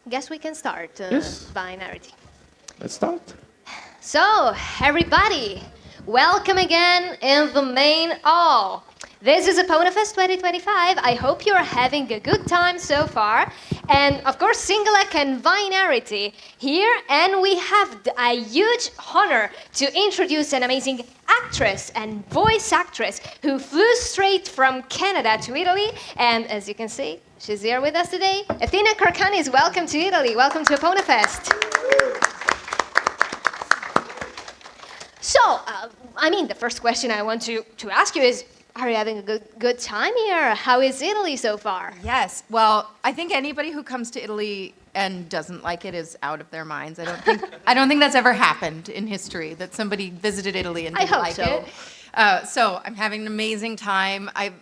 guess we can start Yes. binarity. Let's start. So, everybody, welcome again in the main hall. This is EponaFest 2025. I hope you're having a good time so far. And of course, Singleac and Binarity here. And we have a huge honor to introduce an amazing actress and voice actress who flew straight from Canada to Italy. And as you can see, she's here with us today. Athena Karkanis, welcome to Italy. Welcome to EponaFest. So, the first question I want to ask you is, are you having a good time here? How is Italy so far? Yes. Well, I think anybody who comes to Italy and doesn't like it is out of their minds. I don't think that's ever happened in history, that somebody visited Italy and didn't like it. So I'm having an amazing time. I've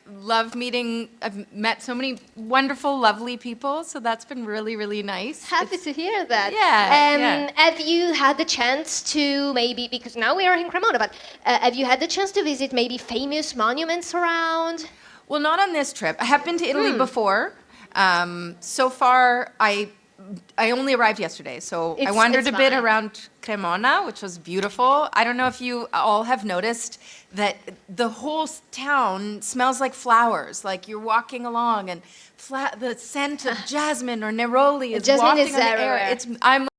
met so many wonderful, lovely people, so that's been really, really nice. Happy to hear that. Yeah. Have you had the chance to maybe, because now we are in Cremona, but have you had the chance to visit maybe famous monuments around? Well, not on this trip. I have been to Italy before. So far, I only arrived yesterday, so I wandered a bit around Cremona, which was beautiful. I don't know if you all have noticed that the whole town smells like flowers. Like you're walking along, and the scent of jasmine or neroli is wafting on the air. I'm like,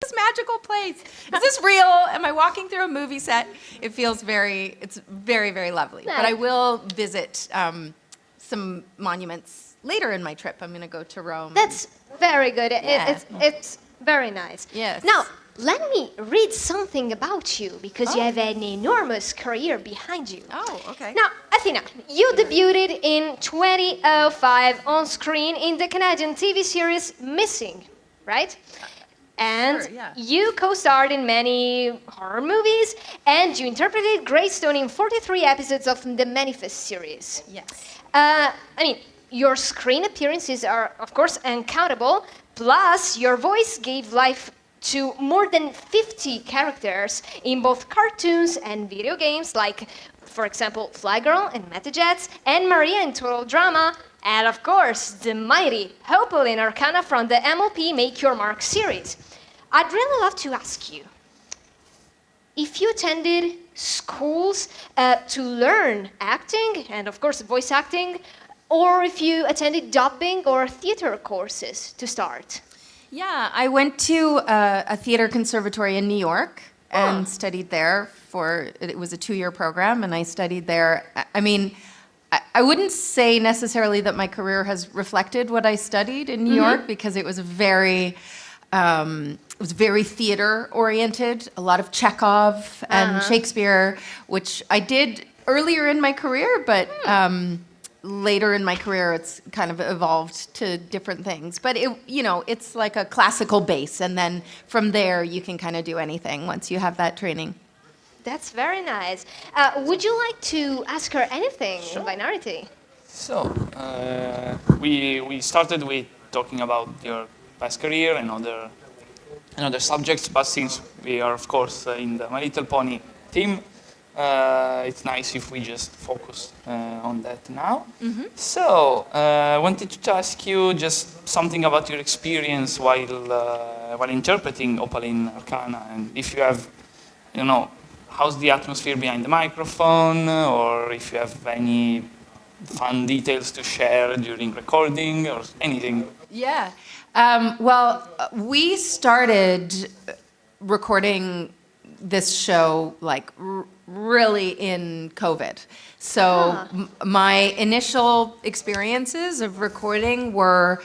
this magical place. Is this real? Am I walking through a movie set? It's very, very lovely. But I will visit some monuments later in my trip. I'm going to go to Rome. That's very good. It's very nice. Yes. Now, let me read something about you, because you have an enormous career behind you. Oh, okay. Now, Athena, you debuted in 2005 on screen in the Canadian TV series Missing, right? And Sure, yeah. you co-starred in many horror movies, and you interpreted Greystone in 43 episodes of the Manifest series. Yes. Your screen appearances are, of course, uncountable, plus your voice gave life to more than 50 characters in both cartoons and video games, like, for example, Fly Girl and Metajets, and Maria in Total Drama, and, of course, the mighty Opaline Arcana from the MLP Make Your Mark series. I'd really love to ask you, if you attended schools to learn acting, and, of course, voice acting, or if you attended dubbing or theater courses to start. Yeah, I went to a theater conservatory in New York and studied there it was a 2-year program, and I studied there. I wouldn't say necessarily that my career has reflected what I studied in New York, because it was very theater oriented, a lot of Chekhov and Shakespeare, which I did earlier in my career, but later in my career, it's kind of evolved to different things. But it's like a classical base, and then from there you can kind of do anything once you have that training. That's very nice. Would you like to ask her anything in Binarity? So, we started with talking about your past career and other subjects, but since we are, of course, in the My Little Pony team, it's nice if we just focus on that now. So, I wanted to ask you just something about your experience while interpreting Opaline Arcana, and if you have, how's the atmosphere behind the microphone, or if you have any fun details to share during recording or anything. Yeah. We started recording this show really in COVID. So my initial experiences of recording were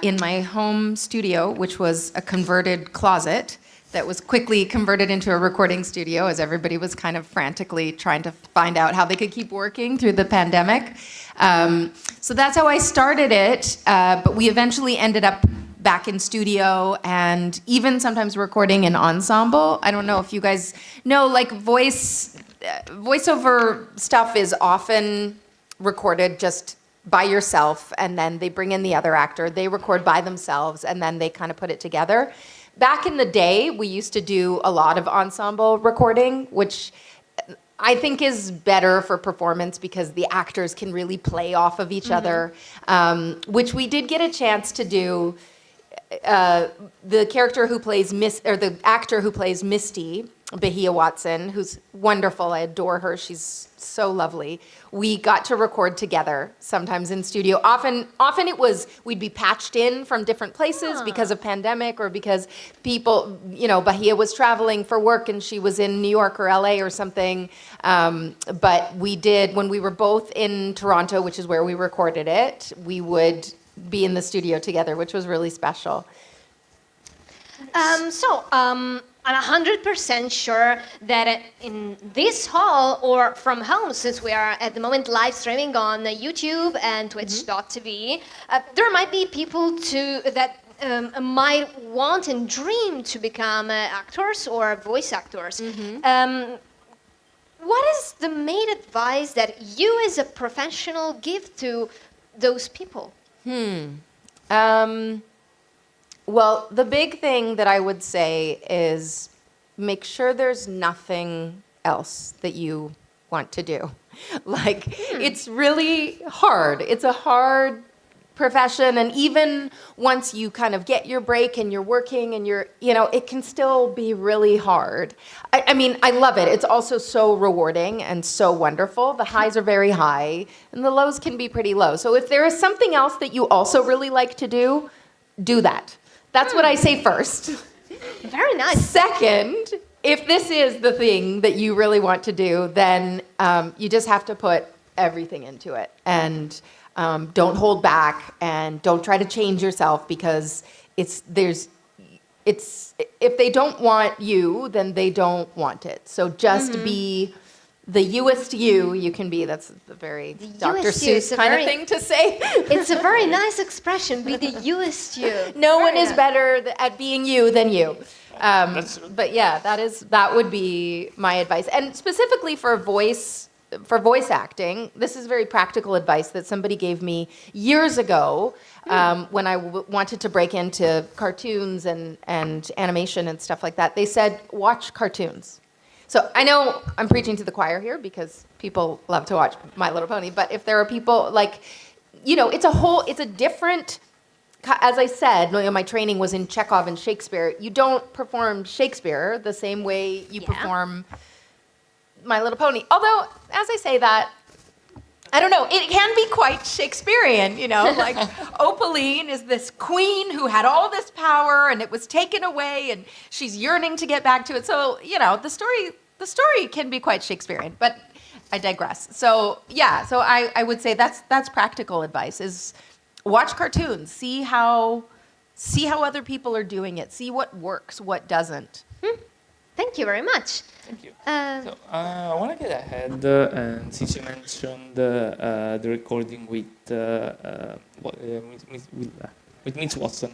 in my home studio, which was a converted closet that was quickly converted into a recording studio as everybody was kind of frantically trying to find out how they could keep working through the pandemic. So that's how I started it, but we eventually ended up back in studio and even sometimes recording in ensemble. I don't know if you guys know, voiceover stuff is often recorded just by yourself, and then they bring in the other actor, they record by themselves, and then they kind of put it together. Back in the day, we used to do a lot of ensemble recording, which I think is better for performance because the actors can really play off of each other, which we did get a chance to do the character who plays the actor who plays Misty, Bahia Watson, who's wonderful. I adore her. She's so lovely. We got to record together sometimes in studio. Often we'd be patched in from different places because of pandemic or because people, Bahia was traveling for work and she was in New York or LA or something. But we did, when we were both in Toronto, which is where we recorded it, we would be in the studio together, which was really special. I'm 100% sure that in this hall or from home, since we are at the moment live streaming on YouTube and Twitch.tv, there might be people that might want and dream to become actors or voice actors. What is the main advice that you as a professional give to those people? Well, the big thing that I would say is make sure there's nothing else that you want to do. It's really hard. It's a hard profession, and even once you kind of get your break and you're working and it can still be really hard. I mean, I love it. It's also so rewarding and so wonderful. The highs are very high, and the lows can be pretty low. So if there is something else that you also really like to do that. That's what I say first. Very nice. Second, if this is the thing that you really want to do, then you just have to put everything into it. And don't hold back and don't try to change yourself, because if they don't want you, then they don't want it. So just be the youest you can be. That's a very Dr. Seuss kind of thing to say. It's a very nice expression. Be the youest you. No one is better at being you than you. But yeah, that would be my advice. And specifically for voice acting, this is very practical advice that somebody gave me years ago when I wanted to break into cartoons and animation and stuff like that. They said, watch cartoons. So I know I'm preaching to the choir here because people love to watch My Little Pony, but if there are people it's a different, as I said, my training was in Chekhov and Shakespeare. You don't perform Shakespeare the same way you perform My Little Pony. Although, as I say that, I don't know, it can be quite Shakespearean, like Opaline is this queen who had all this power and it was taken away and she's yearning to get back to it. So, the story can be quite Shakespearean, but I digress. So, I would say that's practical advice, is watch cartoons, see how other people are doing it, see what works, what doesn't. Thank you very much. Thank you. I want to get ahead, and since you mentioned the recording with Miss Watson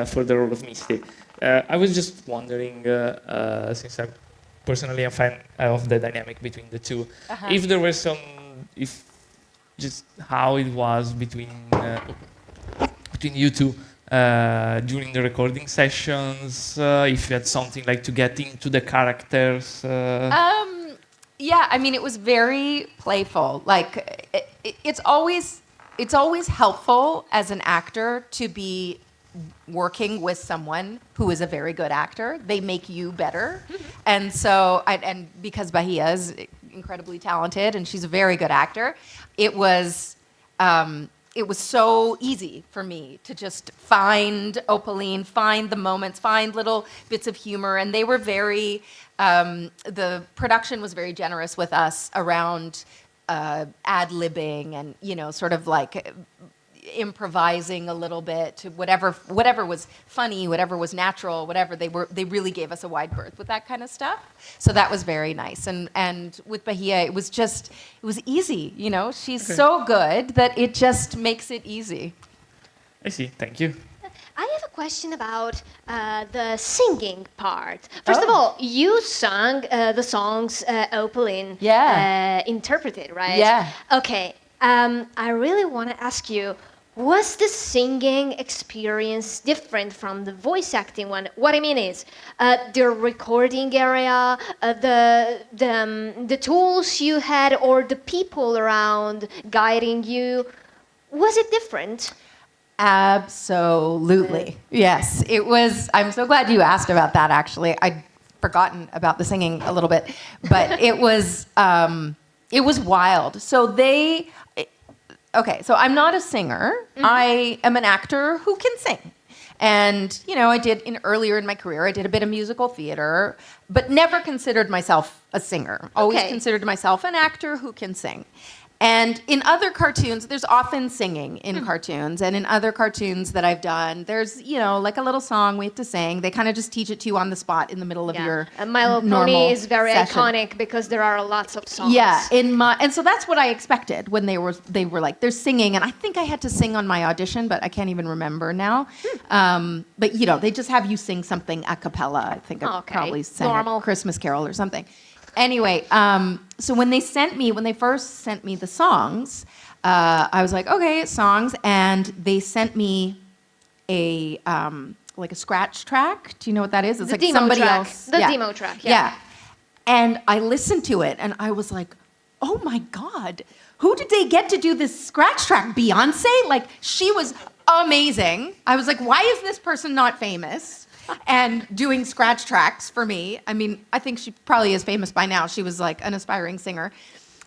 for the role of Misty, I was just wondering, since I'm personally a fan of the dynamic between the two, if there were just how it was between you two. During the recording sessions, if you had something like to get into the characters? Yeah, I mean, it was very playful. It's always helpful as an actor to be working with someone who is a very good actor. They make you better. And so, and because Bahia is incredibly talented and she's a very good actor, it was so easy for me to just find Opaline, find the moments, find little bits of humor. And they were the production was very generous with us around ad-libbing and, sort of like improvising a little bit to whatever was funny, whatever was natural, they really gave us a wide berth with that kind of stuff. So that was very nice. And with Bahia, it was easy, she's so good that it just makes it easy. I see. Thank you. I have a question about the singing part. First of all, you sung the songs Opaline interpreted, right? Yeah. Okay. I really want to ask you, was the singing experience different from the voice acting one? What I mean is, the recording area, the tools you had, or the people around guiding you, was it different? Absolutely. Yes, it was. I'm so glad you asked about that, actually. I'd forgotten about the singing a little bit, but it was wild. So I'm not a singer. I am an actor who can sing. And, I did earlier in my career, I did a bit of musical theater, but never considered myself a singer. Always considered myself an actor who can sing. And in other cartoons, there's often singing in cartoons. And in other cartoons that I've done, there's, like a little song we have to sing. They kind of just teach it to you on the spot in the middle of your My Little Pony is very session. iconic because there are lots of songs. Yeah, and so that's what I expected when they were like, they're singing. And I think I had to sing on my audition, but I can't even remember now. But, they just have you sing something a cappella. I think I probably sang a Christmas Carol or something. Anyway, so when they first sent me the songs, I was like, okay, songs, and they sent me a scratch track. Do you know what that is? It's the like demo somebody track. else. The demo track. Yeah. And I listened to it, and I was like, oh my God, who did they get to do this scratch track? Beyonce? Like, she was amazing. I was like, why is this person not famous and doing scratch tracks for me? I mean, I think she probably is famous by now. She was like an aspiring singer.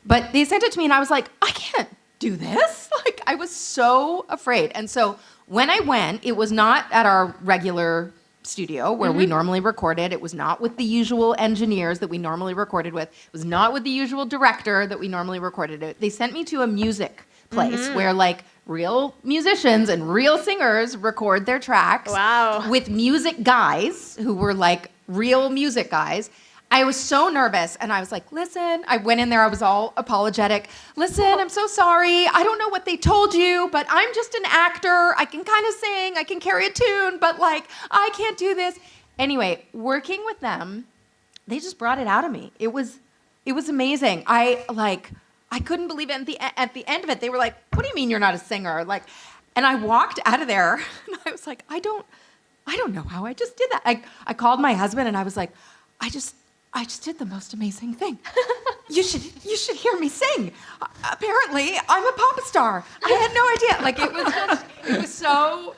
But they sent it to me and I was like, I can't do this. Like, I was so afraid. And so when I went, it was not at our regular studio where we normally recorded. It was not with the usual engineers that we normally recorded with. It was not with the usual director that we normally recorded it. They sent me to a music place where like real musicians and real singers record their tracks with music guys who were like real music guys. I was so nervous and I was like, listen, I went in there, I was all apologetic. Listen, I'm so sorry. I don't know what they told you, but I'm just an actor. I can kind of sing, I can carry a tune, but like, I can't do this. Anyway, working with them, they just brought it out of me. It was amazing. I couldn't believe it. At the end of it, they were like, what do you mean you're not a singer? Like, and I walked out of there and I was like, I don't know how I just did that. I called my husband and I was like, I just did the most amazing thing. You should hear me sing. Apparently, I'm a pop star. I had no idea. Like, it was so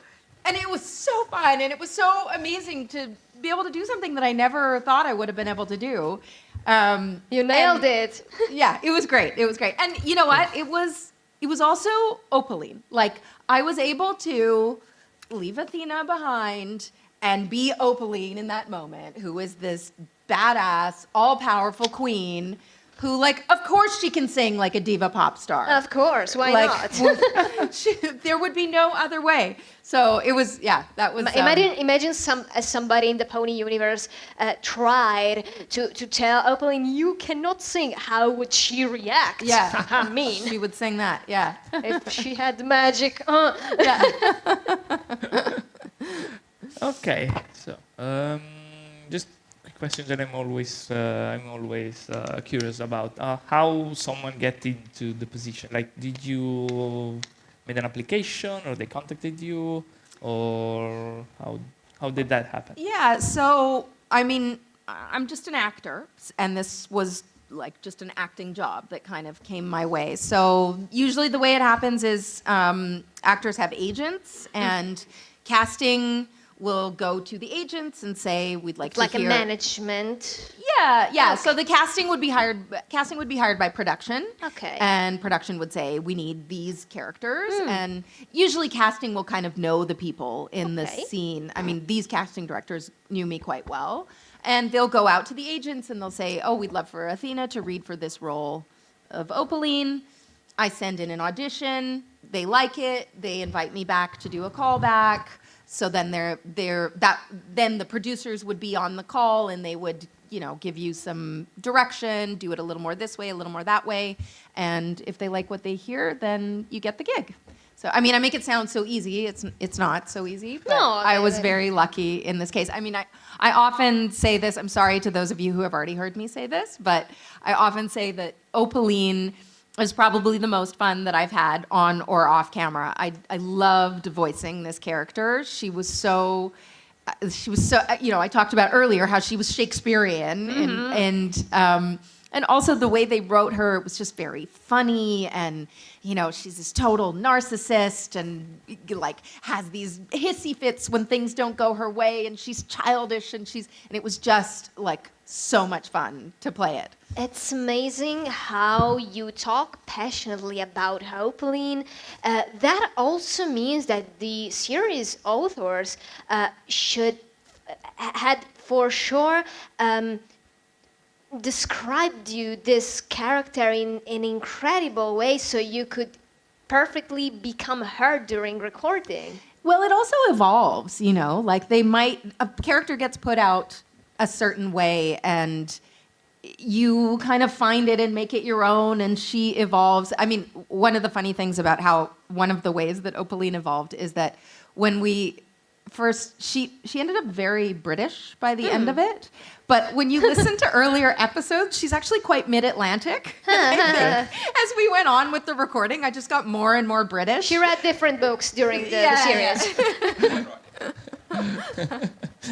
fun and it was so amazing to be able to do something that I never thought I would have been able to do. You nailed it. Yeah, it was great. It was great. And you know what? It was also Opaline. Like, I was able to leave Athena behind and be Opaline in that moment, who is this badass, all-powerful queen who, like, of course she can sing like a diva pop star. Of course, why not? There would be no other way. So it was, that was... Imagine somebody in the pony universe tried to tell Opaline, you cannot sing. How would she react? Yeah. I mean. She would sing that, yeah. If she had the magic. Yeah. Okay, so just quick question that I'm always curious about. How someone get into the position? Like, did you made an application, or they contacted you, or how did that happen? Yeah, so I mean, I'm just an actor, and this was like just an acting job that kind of came my way. So usually the way it happens is actors have agents, and casting will go to the agents and say, we'd like to hear... Like a management. Yeah. Okay. So the casting would be hired by production. Okay. And production would say, we need these characters. And usually casting will kind of know the people in the scene. I mean, these casting directors knew me quite well. And they'll go out to the agents and they'll say, oh, we'd love for Athena to read for this role of Opaline. I send in an audition. They like it. They invite me back to do a callback. So then then the producers would be on the call and they would, give you some direction, do it a little more this way, a little more that way. And if they like what they hear, then you get the gig. So, I mean, I make it sound so easy. It's not so easy. But No, I was very lucky in this case. I mean, I often say this. I'm sorry to those of you who have already heard me say this, but I often say that Opaline is probably the most fun that I've had on or off camera. I loved voicing this character. She was so, I talked about earlier how she was Shakespearean, and And also the way they wrote her was just very funny, and she's this total narcissist and like has these hissy fits when things don't go her way, and she's childish, and it was just like so much fun to play it. It's amazing how you talk passionately about Opaline. That also means that the series authors had for sure described you this character in an incredible way, so you could perfectly become her during recording. Well, it also evolves, like a character gets put out a certain way, and you kind of find it and make it your own, and she evolves. I mean, one of the funny things about one of the ways that Opaline evolved is that when we first, she ended up very British by the end of it. But when you listen to earlier episodes, she's actually quite mid-Atlantic. As we went on with the recording, I just got more and more British. She read different books during the series.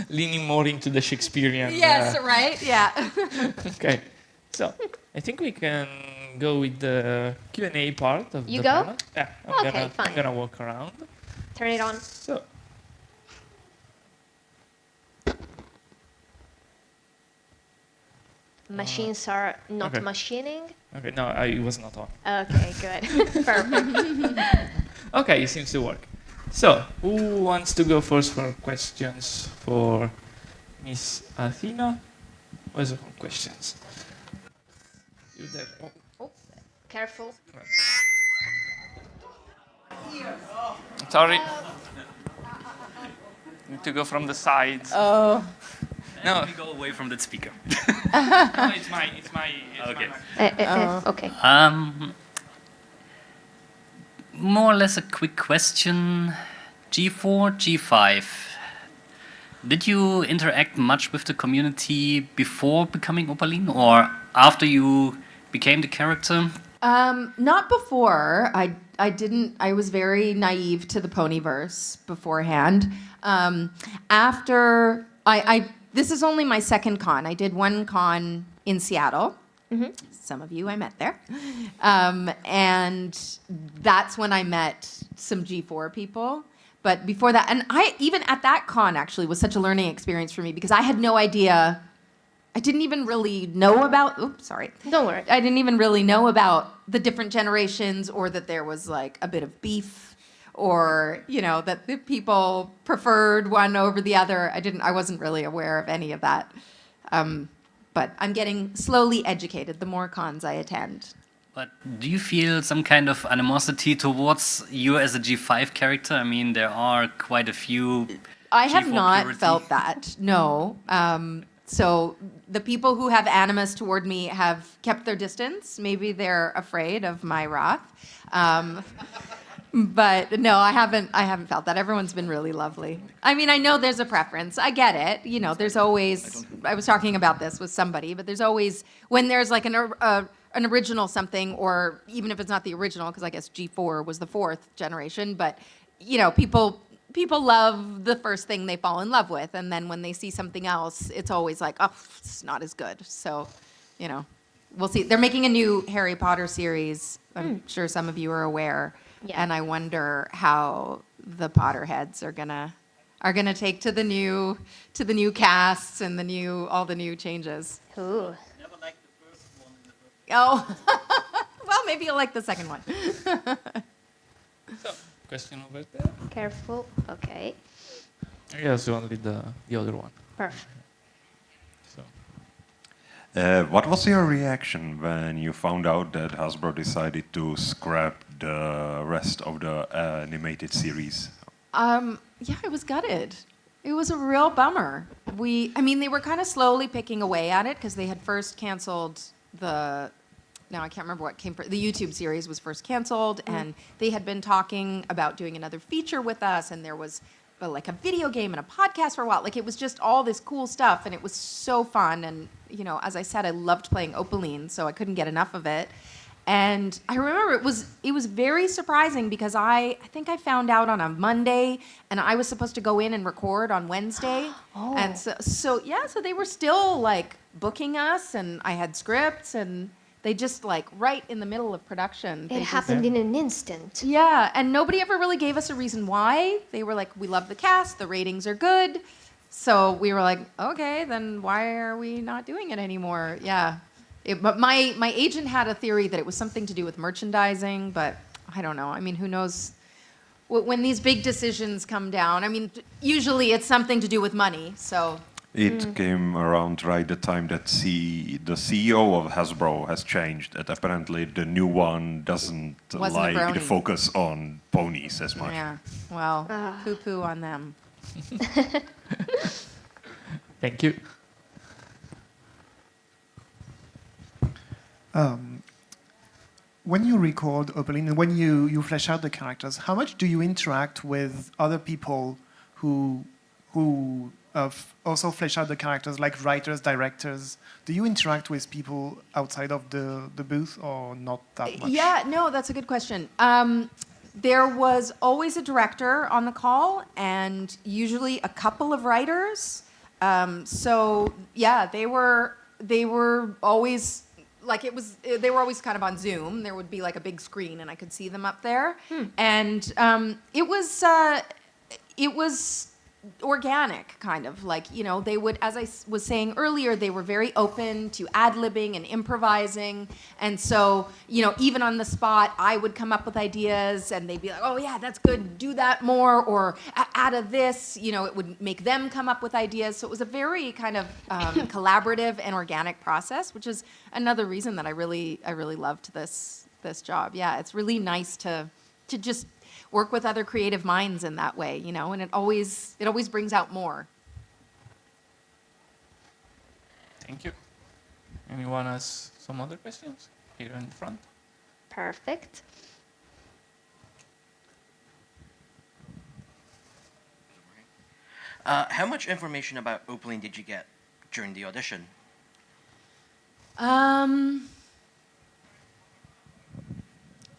Leaning more into the Shakespearean. Yes, right? Yeah. Okay. So, I think we can go with the Q&A part of You the go? panel. Yeah, Okay, fine. I'm gonna walk around. Turn it on. So, Machines are not okay. machining. okay, no, it was not on. Okay, good. Perfect. Okay, it seems to work. So, who wants to go first for questions for Miss Athena? Where's the questions? You there? Oh. Careful. Sorry. Need to go from the sides. Oh. No, Let me go away from that speaker. no, it's my. Okay. Okay. More or less a quick question. G4, G5. Did you interact much with the community before becoming Opaline or after you became the character? Not before. I didn't. I was very naive to the Ponyverse beforehand. After this is only my second con. I did one con in Seattle. Mm-hmm. Some of you I met there, and that's when I met some G4 people. But before that, and even at that con actually was such a learning experience for me because I had no idea. I didn't even really know about. Oops, sorry. Don't worry. I didn't even really know about the different generations, or that there was like a bit of beef, or that the people preferred one over the other. I wasn't really aware of any of that. But I'm getting slowly educated the more cons I attend. But do you feel some kind of animosity towards you as a G5 character? I mean, there are quite a few. I have G4 not purity. felt that, no. So the people who have animus toward me have kept their distance. Maybe they're afraid of my wrath. But no, I haven't felt that. Everyone's been really lovely. I mean, I know there's a preference. I get it. There's always, I was talking about this with somebody, but there's always, when there's like an original something, or even if it's not the original, because I guess G4 was the fourth generation, but people love the first thing they fall in love with, and then when they see something else, it's always like, oh, it's not as good. So, we'll see. They're making a new Harry Potter series. I'm sure some of you are aware, and I wonder how the Potterheads are gonna take to the new casts and all the new changes. Ooh. Oh, well, maybe you'll like the second one. So, question over there. Careful. Okay. Yes, only the other one. Perfect. So. What was your reaction when you found out that Hasbro decided to scrap the rest of the animated series? Yeah, I was gutted. It was a real bummer. They were kind of slowly picking away at it because they had first canceled now I can't remember what came first. The YouTube series was first canceled, and they had been talking about doing another feature with us, and there was like a video game and a podcast for a while. Like, it was just all this cool stuff, and it was so fun. And, as I said, I loved playing Opaline, so I couldn't get enough of it. And I remember it was very surprising because I think I found out on a Monday, and I was supposed to go in and record on Wednesday. Oh. And so they were still like booking us, and I had scripts, and they just like right in the middle of production. It happened in an instant. Yeah, and nobody ever really gave us a reason why. They were like, we love the cast, the ratings are good. So we were like, okay, then why are we not doing it anymore? Yeah. But my agent had a theory that it was something to do with merchandising, but I don't know. I mean, who knows? When these big decisions come down, I mean, usually it's something to do with money, so... It came around right the time that the CEO of Hasbro has changed. That apparently the new one doesn't Wasn't a like the brony. focus on ponies as much. Yeah, well, poo-poo on them. Thank you. When you record Opaline and when you flesh out the characters, how much do you interact with other people who also flesh out the characters, like writers, directors? Do you interact with people outside of the booth or not that much? Yeah, no, that's a good question. There was always a director on the call and usually a couple of writers. So yeah, they were always like they were always kind of on Zoom. There would be like a big screen and I could see them up there. And it was organic, kind of like, you know, they would, as I was saying earlier, they were very open to ad-libbing and improvising. And so, you know, even on the spot, I would come up with ideas and they'd be like, oh yeah, that's good, do that more, or add a this, you know, it would make them come up with ideas. So it was a very kind of collaborative and organic process, which is another reason that I really loved this job. Yeah, it's really nice to just work with other creative minds in that way, you know, and it always brings out more. Thank you. Anyone has some other questions? Here in front. Perfect. How much information about Opaline did you get during the audition?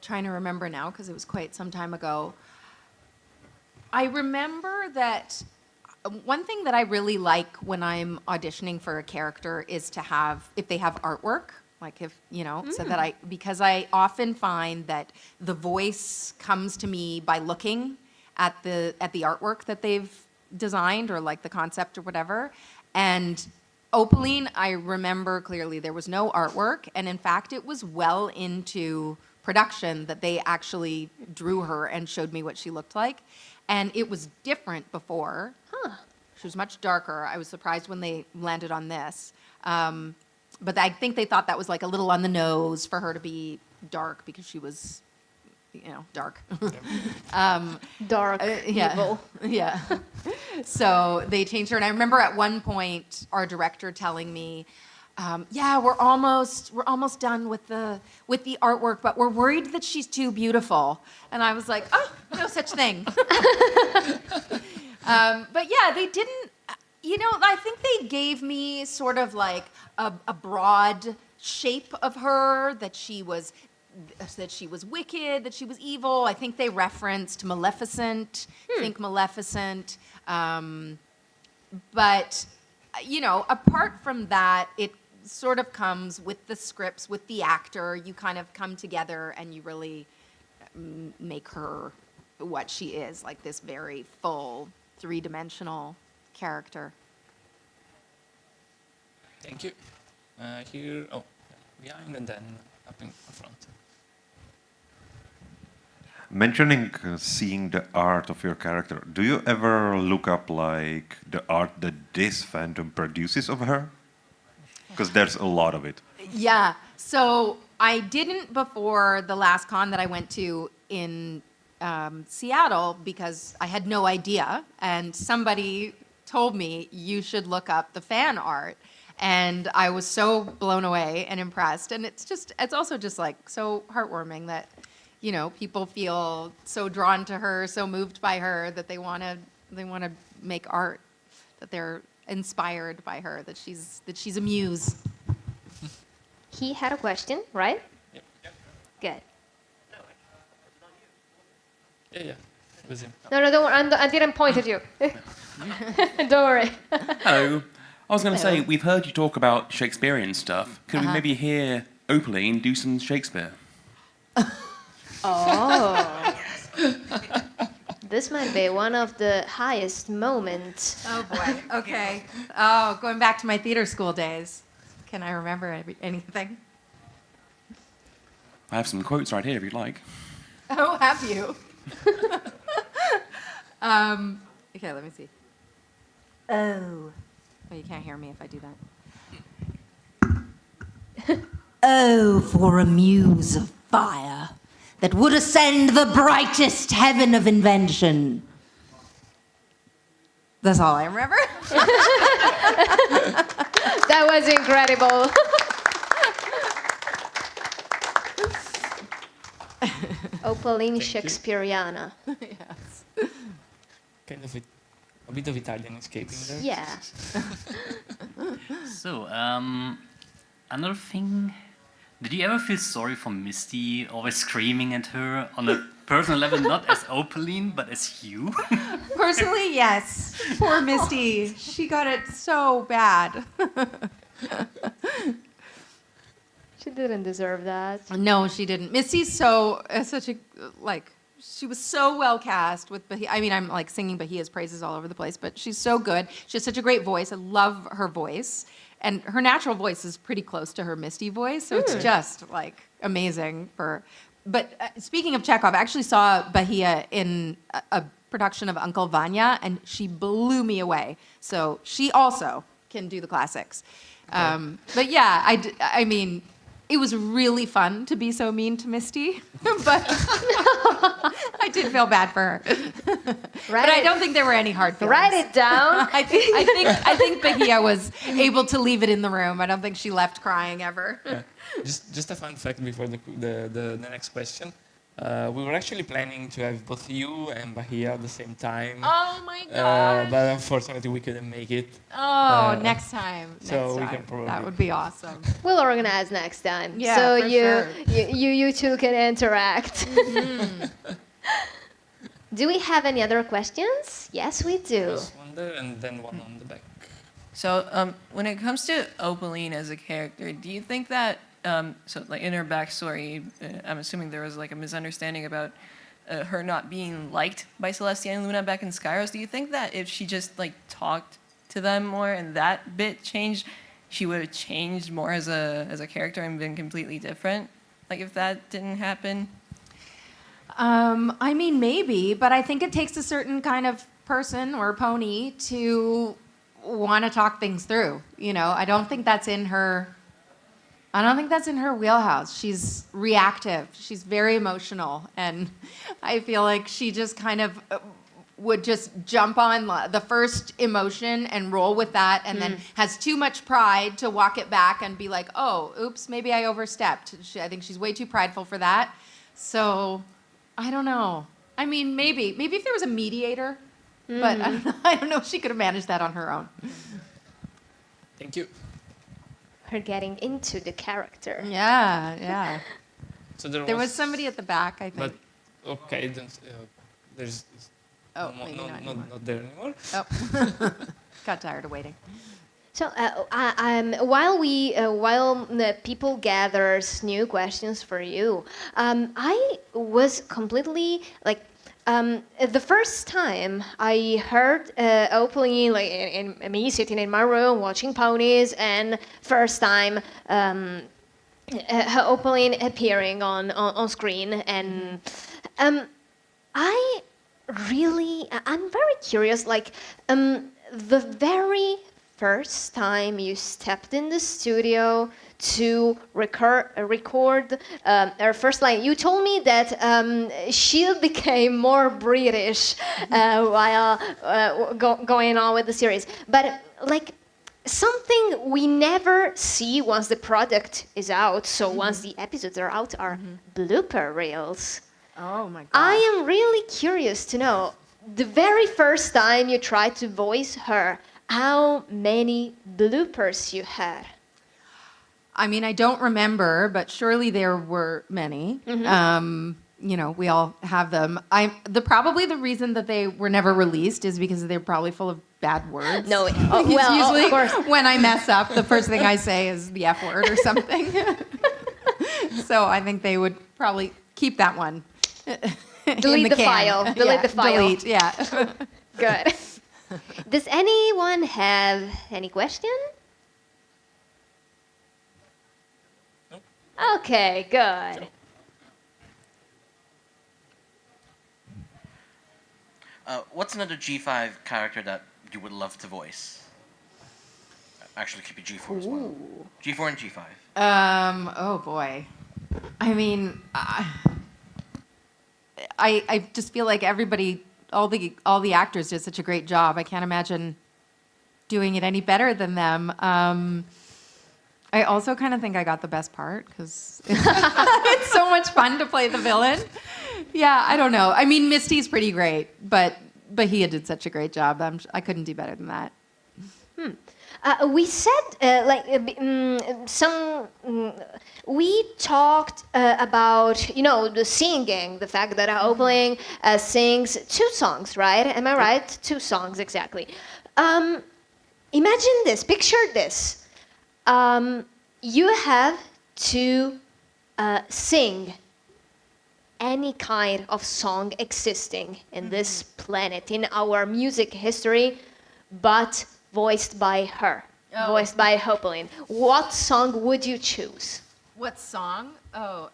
Trying to remember now because it was quite some time ago. I remember that one thing that I really like when I'm auditioning for a character is to have, if they have artwork, like if, you know, so that because I often find that the voice comes to me by looking at the artwork that they've designed or like the concept or whatever. And Opaline, I remember clearly there was no artwork. And in fact, it was well into production that they actually drew her and showed me what she looked like. And it was different before. She was much darker. I was surprised when they landed on this. But I think they thought that was like a little on the nose for her to be dark because she was, you know, dark. Dark, evil. Yeah. So they changed her. And I remember at one point our director telling me, yeah, we're almost done with the artwork, but we're worried that she's too beautiful. And I was like, oh, no such thing. But yeah, they didn't, you know, I think they gave me sort of like a broad shape of her, that she was wicked, that she was evil. I think they referenced Maleficent. Think Maleficent. But, you know, apart from that, it sort of comes with the scripts, with the actor. You kind of come together and you really make her what she is, like this very full, three-dimensional character. Thank you. Here, oh, behind and then up in front. Mentioning seeing the art of your character, do you ever look up like the art that this fandom produces of her? Because there's a lot of it. Yeah, so I didn't before the last con that I went to in Seattle because I had no idea, and somebody told me you should look up the fan art, and I was so blown away and impressed, and it's also just like so heartwarming that, you know, people feel so drawn to her, so moved by her that they want to make art, that they're inspired by her, that she's a muse. He had a question, right? Yep. Good. Yeah, it was him. No, don't worry. I didn't point at you. Don't worry. Hello. I was going to say, we've heard you talk about Shakespearean stuff. Could we maybe hear Opaline do some Shakespeare? Oh. This might be one of the highest moments. Oh boy. Okay. Oh, going back to my theater school days. Can I remember anything? I have some quotes right here if you'd like. Oh, have you? Okay, let me see. Oh, you can't hear me if I do that. Oh, for a muse of fire that would ascend the brightest heaven of invention. That's all I remember. That was incredible. Opaline Shakespeareana. Yes. Kind of a bit of Italian escaping there. Yeah. So, another thing. Did you ever feel sorry for Misty, always screaming at her on a personal level, not as Opaline, but as you? Personally, yes. Poor Misty. She got it so bad. She didn't deserve that. No, she didn't. Misty's such a, like, she was so well cast with Bahia. I mean, I'm like singing Bahia's praises all over the place, but she's so good. She has such a great voice. I love her voice. And her natural voice is pretty close to her Misty voice, so it's just like amazing for. But speaking of Chekhov, I actually saw Bahia in a production of Uncle Vanya, and she blew me away. So she also can do the classics. But yeah, I mean, it was really fun to be so mean to Misty, but I did feel bad for her. But I don't think there were any hard feelings. Write it down. I think Bahia was able to leave it in the room. I don't think she left crying ever. Yeah. Just a fun fact before the next question. We were actually planning to have both you and Bahia at the same time. Oh my gosh. But unfortunately we couldn't make it. Next time. So we can probably. That would be awesome. We'll organize next time. Yeah, so for you two can interact. Do we have any other questions? Yes, we do. First one there and then one on the back. So, when it comes to Opaline as a character, do you think that, so like in her backstory, I'm assuming there was like a misunderstanding about her not being liked by Celestia and Luna back in Skyros. Do you think that if she just like talked to them more and that bit changed, she would have changed more as a character and been completely different? Like if that didn't happen? I mean, maybe, but I think it takes a certain kind of person or pony to want to talk things through. You know, I don't think that's in her wheelhouse. She's reactive. She's very emotional, and I feel like she just kind of would just jump on the first emotion and roll with that, and then has too much pride to walk it back and be like, oh, oops, maybe I overstepped. I think she's way too prideful for that. So I don't know. I mean, maybe if there was a mediator, but I don't know if she could have managed that on her own. Thank you. Her getting into the character. Yeah. So There was somebody at the back, I think. But okay, then there's. Maybe not anymore. Not there anymore. Oh, got tired of waiting. So while the people gathers new questions for you, I was completely like the first time I heard Opaline, like in me sitting in my room watching ponies, and first time Opaline appearing on screen, and I'm very curious, like the very first time you stepped in the studio to record her first line, you told me that she became more British while going on with the series. But like something we never see once the product is out, so once the episodes are out, are blooper reels. Oh my god. I am really curious to know, the very first time you tried to voice her, how many bloopers you had? I mean, I don't remember, but surely there were many. You know, we all have them. Probably the reason that they were never released is because they're probably full of bad words. No, Because usually of course. when I mess up, the first thing I say is the F word or something. So I think they would probably keep that one. Delete the file. Delete the file. Delete, yeah. Good. Does anyone have any question? Okay, good. What's another G5 character that you would love to voice? Actually, keep it G4 as well. G4 and G5. Oh boy. I mean, I just feel like everybody, all the actors did such a great job. I can't imagine doing it any better than them. I also kind of think I got the best part because it's so much fun to play the villain. Yeah, I don't know. I mean, Misty's pretty great, but he did such a great job. I couldn't do better than that. We said we talked about the singing, the fact that Opaline sings 2 songs, right? Am I right? 2 songs exactly. Imagine this. Picture this. You have to sing any kind of song existing in this planet, in our music history, but voiced by her, voiced by Opaline. What song would you choose? What song? Oh,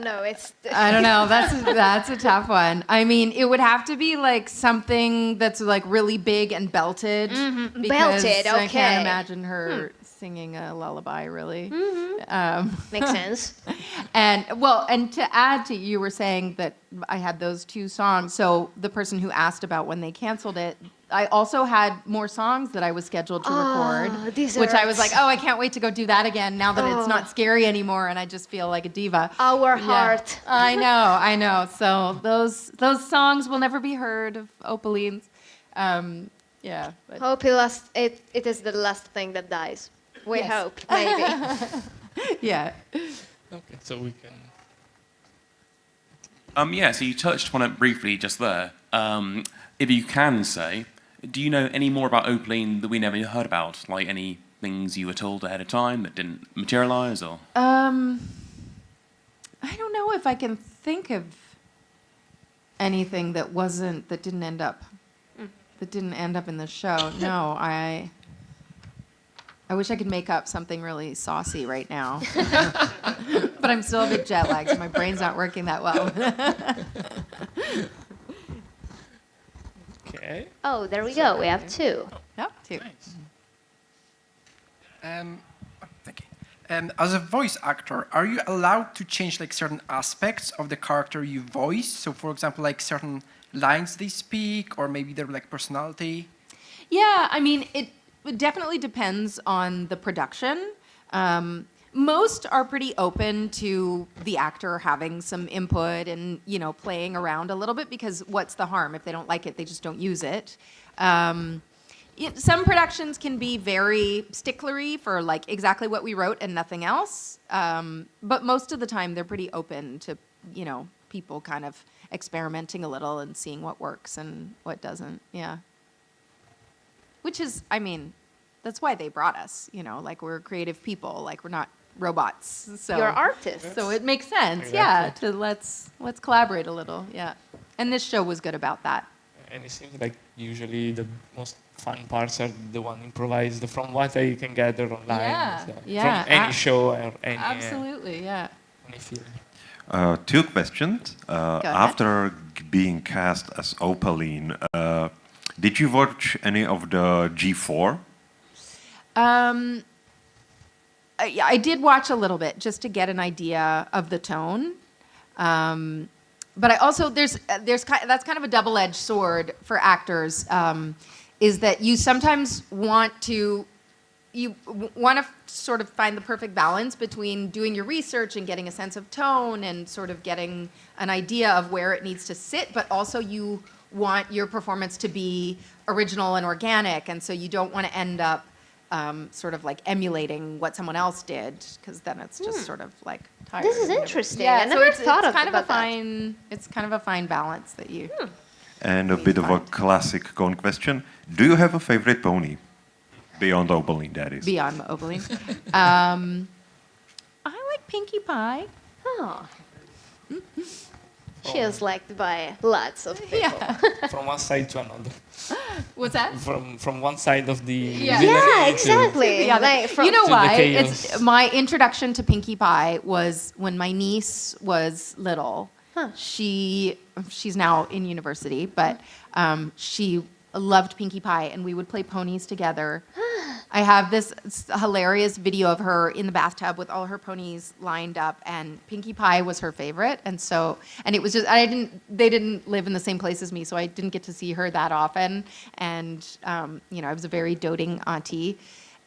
No, it's. I don't know. That's a tough one. I mean, it would have to be like something that's like really big and belted. Because Belted, I okay. can't imagine her singing a lullaby, really. Makes sense. And to add to, you were saying that I had those 2 songs. So the person who asked about when they canceled it, I also had more songs that I was scheduled to record, which I was like, oh, I can't wait to go do that again now that it's not scary anymore and I just feel like a diva. Our Yeah. heart. I know. So those songs will never be heard of Opaline's. Yeah. But Hope it is the last thing that dies. We Yes. hope, maybe. yeah. Okay, so we can. Yeah, so you touched on it briefly just there. If you can say, do you know any more about Opaline that we never heard about? Like any things you were told ahead of time that didn't materialize, or? I don't know if I can think of anything that didn't end up in the show. No, I wish I could make up something really saucy right now. But I'm still a bit jet lagged, so my brain's not working that well. Okay. Oh, there we go. We have 2. Yep, 2. Thank you. As a voice actor, are you allowed to change like certain aspects of the character you voice? So, for example, like certain lines they speak, or maybe their like personality. Yeah, I mean, it definitely depends on the production. Most are pretty open to the actor having some input and, playing around a little bit, because what's the harm? If they don't like it, they just don't use it. Some productions can be very sticklery for like exactly what we wrote and nothing else. But most of the time they're pretty open to, people kind of experimenting a little and seeing what works and what doesn't. Yeah. Which is, I mean, that's why they brought us, like we're creative people, like we're not robots. So You're artists. So it makes sense, Exactly. yeah, to let's collaborate a little, yeah. And this show was good about that. And it seems like usually the most fun parts are the one improvised from what I can gather online. Yeah, so yeah, From any show or any, Absolutely, yeah. any film. 2 questions. ahead. After being cast as Opaline, did you watch any of the G4? I did watch a little bit just to get an idea of the tone. But I also that's kind of a double-edged sword for actors, is that you sometimes want to sort of find the perfect balance between doing your research and getting a sense of tone and sort of getting an idea of where it needs to sit, but also you want your performance to be original and organic, and so you don't want to end up sort of like emulating what someone else did, because then it's just sort of like tired. This is interesting. Yeah, I never thought it's kind of a about that. fine. It's kind of a fine balance that you. And a bit of a classic Gone question. Do you have a favorite pony? Beyond Opaline, that is. Beyond Opaline. I like Pinkie Pie. Oh. She is liked by lots of people. Yeah. From one side to another. What's that? From one side of the Yeah. villainy Yeah, to- exactly. Yeah, Like from, you know to the why? chaos. It's my introduction to Pinkie Pie was when my niece was little. She's now in university, but she loved Pinkie Pie, and we would play ponies together. I have this hilarious video of her in the bathtub with all her ponies lined up, and Pinkie Pie was her favorite. And it was just, they didn't live in the same place as me, so I didn't get to see her that often. And, I was a very doting auntie.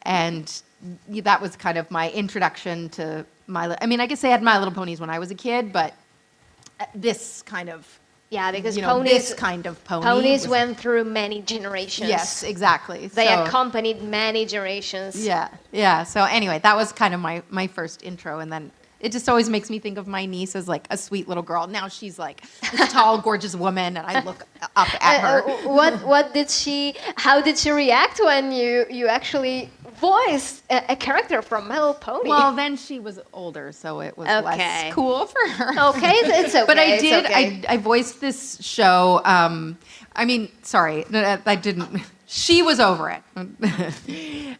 And that was kind of my introduction to I guess I had My Little Ponies when I was a kid, but this kind of, because this kind of pony. ponies was- went through many generations. Yes, exactly. They So- accompanied many generations. Yeah. So anyway, that was kind of my first intro, and then it just always makes me think of my niece as like a sweet little girl. Now she's like this tall, gorgeous woman, and I look up at her. How did she react when you actually voiced a character from My Little Pony? Well, then she was older, so it was Okay. less cool for her. Okay, it's okay. But I it's did. okay. I voiced this show. Sorry, I didn't. She was over it.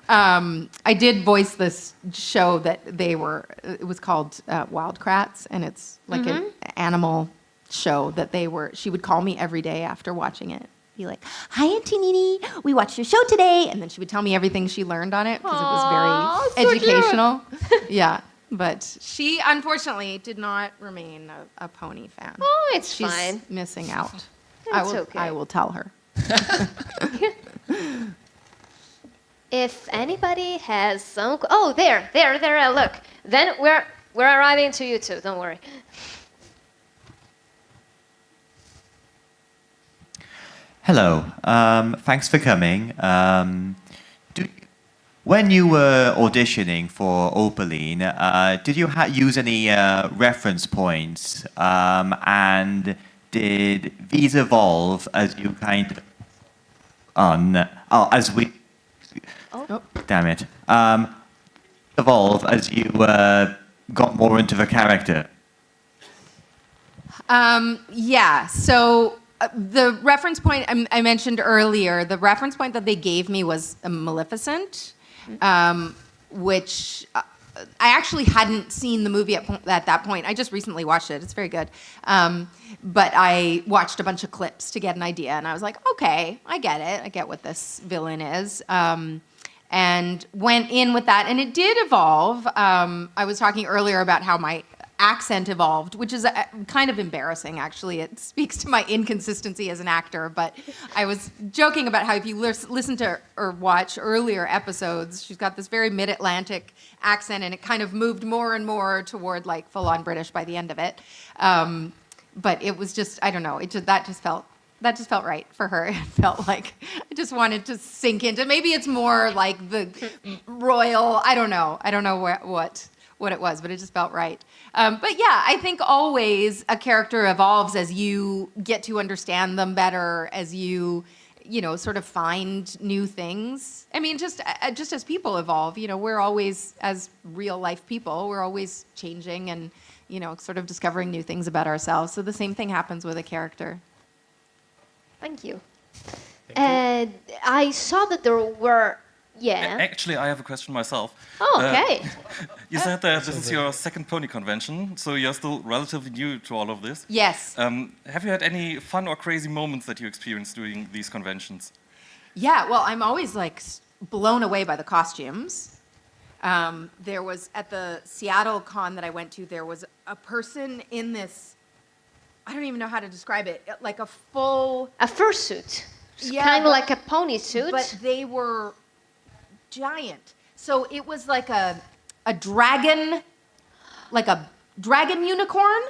I did voice this show that it was called Wildcrats, and it's like an animal show that she would call me every day after watching it. Be like, "Hi, Auntie Nini, we watched your show today," and then she would tell me everything she learned on it because it was very educational. Yeah, but she unfortunately did not remain a pony fan. Oh, it's She's fine. missing out. It's okay. I will tell her. If anybody has some, there, look. Then we're arriving to you too. Don't worry. Hello. Thanks for coming. When you were auditioning for Opaline, did you use any reference points? And did these evolve as you kind of damn it. Evolve as you got more into the character? Yeah. So the reference point I mentioned earlier, the reference point that they gave me was Maleficent, which I actually hadn't seen the movie at that point. I just recently watched it. It's very good. But I watched a bunch of clips to get an idea, and I was like, okay, I get it. I get what this villain is. And went in with that, and it did evolve. I was talking earlier about how my accent evolved, which is kind of embarrassing, actually. It speaks to my inconsistency as an actor, but I was joking about how if you listen to or watch earlier episodes, she's got this very mid-Atlantic accent, and it kind of moved more and more toward like full-on British by the end of it. But it was just, I don't know, that just felt right for her. It felt like I just wanted to sink into, maybe it's more like the royal, I don't know what it was, but it just felt right. But yeah, I think always a character evolves as you get to understand them better, as you sort of find new things. I mean, just as people evolve, we're always, as real life people, we're always changing and, sort of discovering new things about ourselves. So the same thing happens with a character. Thank you. I saw that there were, Actually, I have a question myself. Oh, okay. You said that this is your second pony convention, so you're still relatively new to all of this. Yes. Have you had any fun or crazy moments that you experienced during these conventions? Yeah, well, I'm always like blown away by the costumes. There was, at the Seattle con that I went to, there was a person in this, I don't even know how to describe it, like a fursuit. Yeah, kind of like a pony suit. But they were giant. So it was like a dragon, like a dragon unicorn.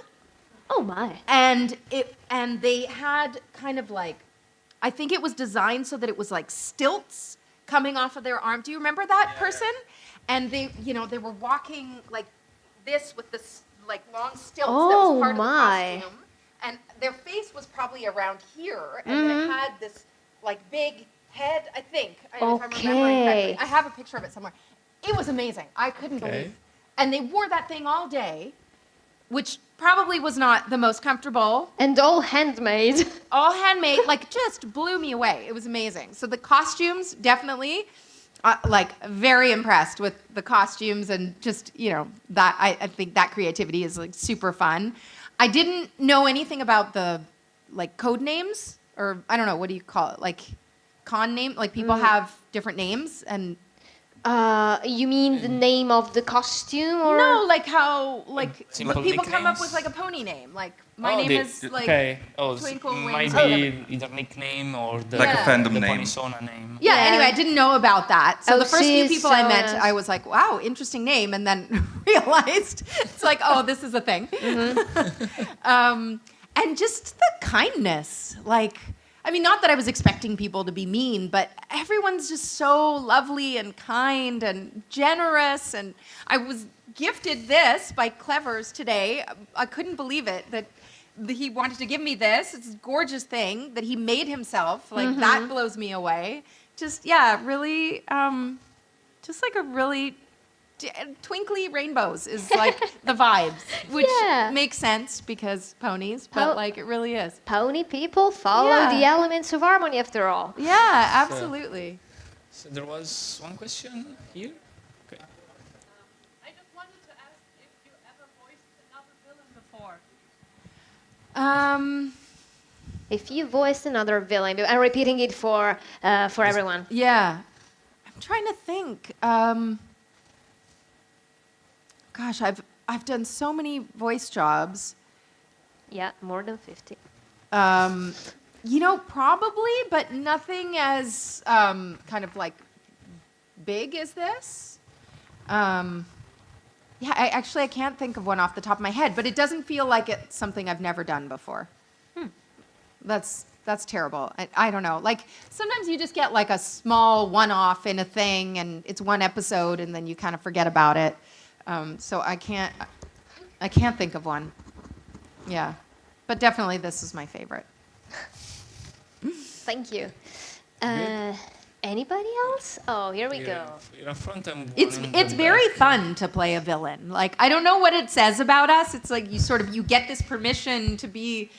Oh my. And they had kind of like, I think it was designed so that it was like stilts coming off of their arm. Do you remember that person? And they, they were walking like this with this like long stilts that was part of the costume. And their face was probably around here, and then it had this like big head, I think, if I'm remembering correctly. I have a picture of it somewhere. It was amazing. I couldn't believe. And they wore that thing all day, which probably was not the most comfortable. And all handmade. All handmade, like just blew me away. It was amazing. So the costumes, definitely, like very impressed with the costumes and just, that I think that creativity is like super fun. I didn't know anything about the like code names, or I don't know, what do you call it? Like con name? Like people have different names and you mean the name of the costume, or no, like how Simple people come up nicknames? with like a pony name. Like my name is like Twinkle Wings. Might be either nickname or the Like a fandom the name. Ponisona name. Yeah, anyway, I didn't know about that. So the first few people I met, Sonas. I was like, wow, interesting name. And then realized it's like, oh, this is a thing. And just the kindness. Like, I mean, not that I was expecting people to be mean, but everyone's just so lovely and kind and generous. And I was gifted this by Clevers today. I couldn't believe it that he wanted to give me this. It's a gorgeous thing that he made himself. Like, that blows me away. Just, really, just like a really twinkly rainbows is like the vibes, which makes sense because ponies, but like it really is. Pony people follow the elements of harmony after all. Yeah, absolutely. So there was one question here. Okay. I just wanted to ask if you ever voiced another villain before. If you voiced another villain, I'm repeating it for everyone. Yeah. I'm trying to think. Gosh, I've done so many voice jobs. Yeah, more than 50. Probably, but nothing as kind of like big as this. I can't think of one off the top of my head, but it doesn't feel like it's something I've never done before. That's terrible. I don't know. Like sometimes you just get like a small one-off in a thing, and it's one episode, and then you kind of forget about it. So I can't think of one. Yeah, but definitely this is my favorite. Thank you. Anybody else? Oh, here we go. You're in front and It's very fun to play a villain. Like I don't know what it says about us. It's like you get this permission to be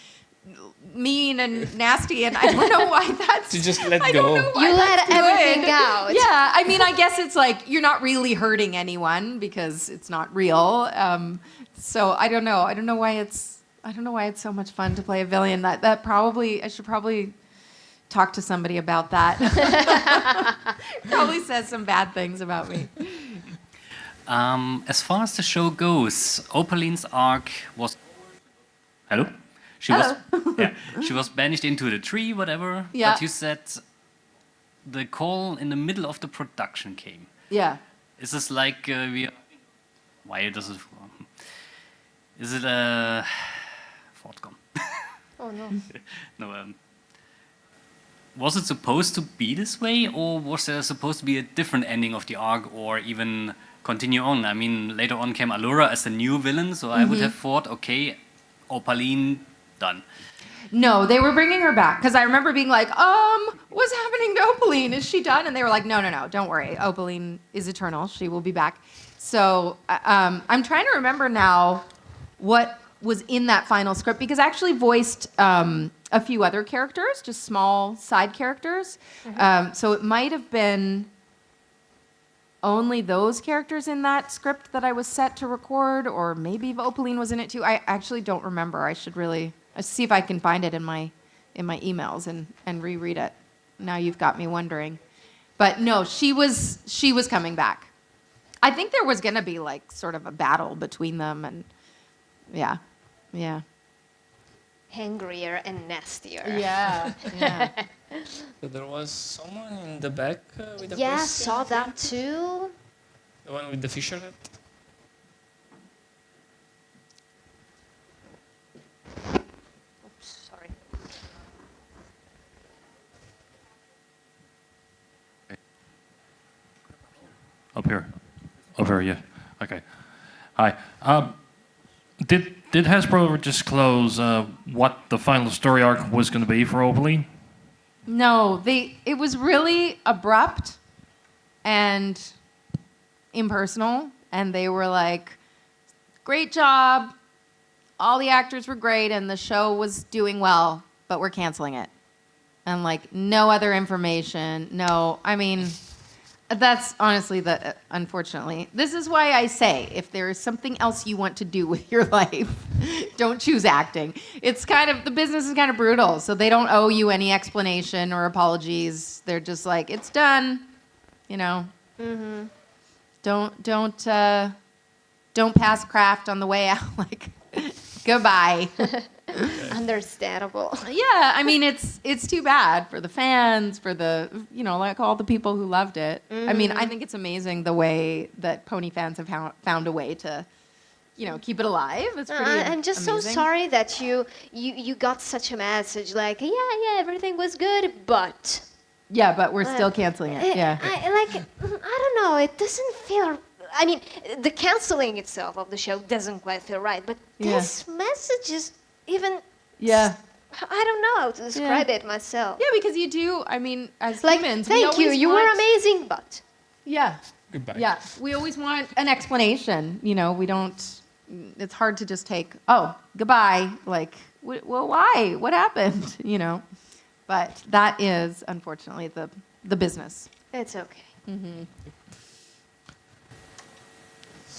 mean and nasty, and I don't know why that's. To just let I go. don't know why You that's let everything good. out. Yeah, I mean, I guess it's like you're not really hurting anyone because it's not real. So I don't know. I don't know why it's so much fun to play a villain. That probably I should probably talk to somebody about that. Probably says some bad things about me. As far as the show goes, Opaline's arc was. Hello? She was banished into the tree, whatever. Yeah. But you said the call in the middle of the production came. Yeah. Is this like why does it? Is it a fortcom? Oh no. No. Was it supposed to be this way, or was there supposed to be a different ending of the arc, or even continue on? I mean, later on came Allura as the new villain, so I would have thought, okay, Opaline, done. No, they were bringing her back because I remember being like, what's happening to Opaline? Is she done? And they were like, no, don't worry. Opaline is eternal. She will be back. So I'm trying to remember now what was in that final script because I actually voiced a few other characters, just small side characters. So it might have been only those characters in that script that I was set to record, or maybe Opaline was in it too. I actually don't remember. I should really see if I can find it in my emails and reread it. Now you've got me wondering. But no, she was coming back. I think there was gonna be like sort of a battle between them, and yeah. Angrier and nastier. Yeah. So there was someone in the back with the Yeah, question. saw that too. The one with the fisher hat. Over here. Okay. Hi. Did Hasbro ever disclose what the final story arc was going to be for Opaline? No, it was really abrupt and impersonal, and they were like, great job, all the actors were great, and the show was doing well, but we're canceling it. And like, no other information, no, I mean, that's honestly unfortunately. This is why I say, if there is something else you want to do with your life, don't choose acting. It's kind of, the business is kind of brutal, so they don't owe you any explanation or apologies. They're just like, it's done, you know. Mm-hmm. Don't pass craft on the way out, like, goodbye. Understandable. Yeah, I mean, it's too bad for the fans, for the, like all the people who loved it. I mean, I think it's amazing the way that pony fans have found a way to, keep it alive. It's pretty I'm just amazing. so sorry that you got such a message like, yeah, everything was good, but... Yeah, but we're still canceling it, yeah. I don't know, it doesn't feel... I mean, the canceling itself of the show doesn't quite feel right, but this message is even... Yeah. I don't know how to describe it myself. Yeah, because you do, I mean, as like, humans, thank you, you were amazing, but... Yeah. Goodbye. Yeah, we always want an explanation, we don't... It's hard to just take, oh, goodbye, like, well, why? What happened, But that is, unfortunately, the business. It's okay. Mm-hmm.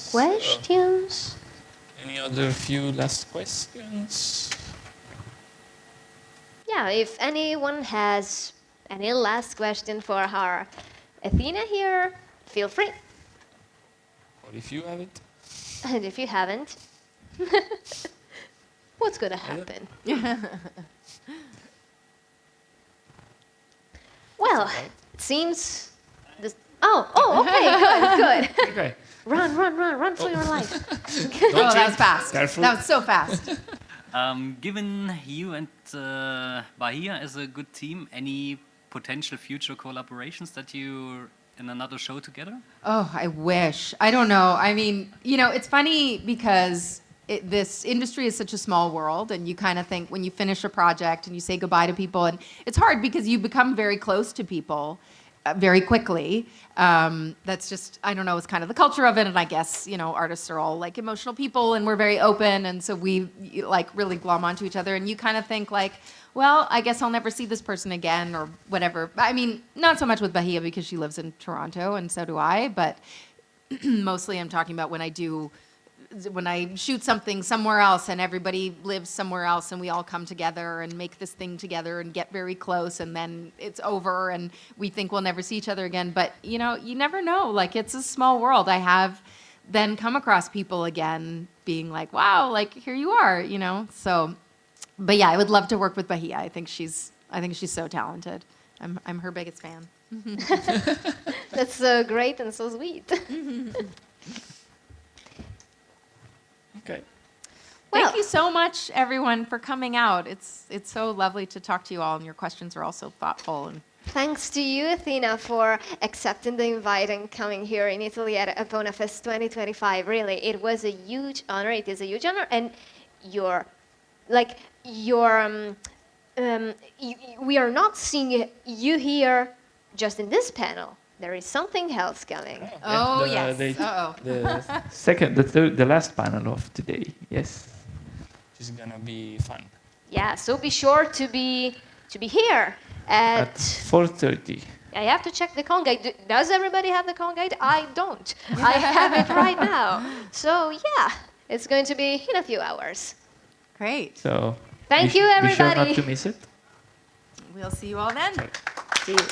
Questions? Any other few last questions? Yeah, if anyone has any last question for our Athena here, feel free. Or if you have it. And if you haven't, what's going to happen? Well, it seems this... okay, good. Okay. Run for your life. Oh, that was fast. Careful. That was so fast. Given you and Bahia as a good team, any potential future collaborations that you're in another show together? Oh, I wish. I don't know. I mean, it's funny because this industry is such a small world, and you kind of think when you finish a project and you say goodbye to people, and it's hard because you become very close to people very quickly. That's just, I don't know, it's kind of the culture of it, and I guess, artists are all like emotional people, and we're very open, and so we like really glom onto each other, and you kind of think like, well, I guess I'll never see this person again or whatever. I mean, not so much with Bahia because she lives in Toronto and so do I, but mostly I'm talking about when I shoot something somewhere else and everybody lives somewhere else and we all come together and make this thing together and get very close and then it's over and we think we'll never see each other again. But, you never know. Like, it's a small world. I have then come across people again being like, wow, like, here you are, So, but yeah, I would love to work with Bahia. I think she's so talented. I'm her biggest fan. That's great and so sweet. Okay. Thank you so much, everyone, for coming out. It's so lovely to talk to you all, and your questions are all so thoughtful. And Thanks to you, Athena, for accepting the invite and coming here in Italy at EponaFest 2025. Really, it was a huge honor. It is a huge honor, and we are not seeing you here just in this panel. There is something else coming. yes. The last panel of today. Yes, which is gonna be fun. Yeah, so be sure to be here at 4:30. I have to check the con guide. Does everybody have the con guide? I don't. I have it right now. So yeah, it's going to be in a few hours. Great. So Thank you, Be sure everybody. not to miss it. We'll see you all then. See you.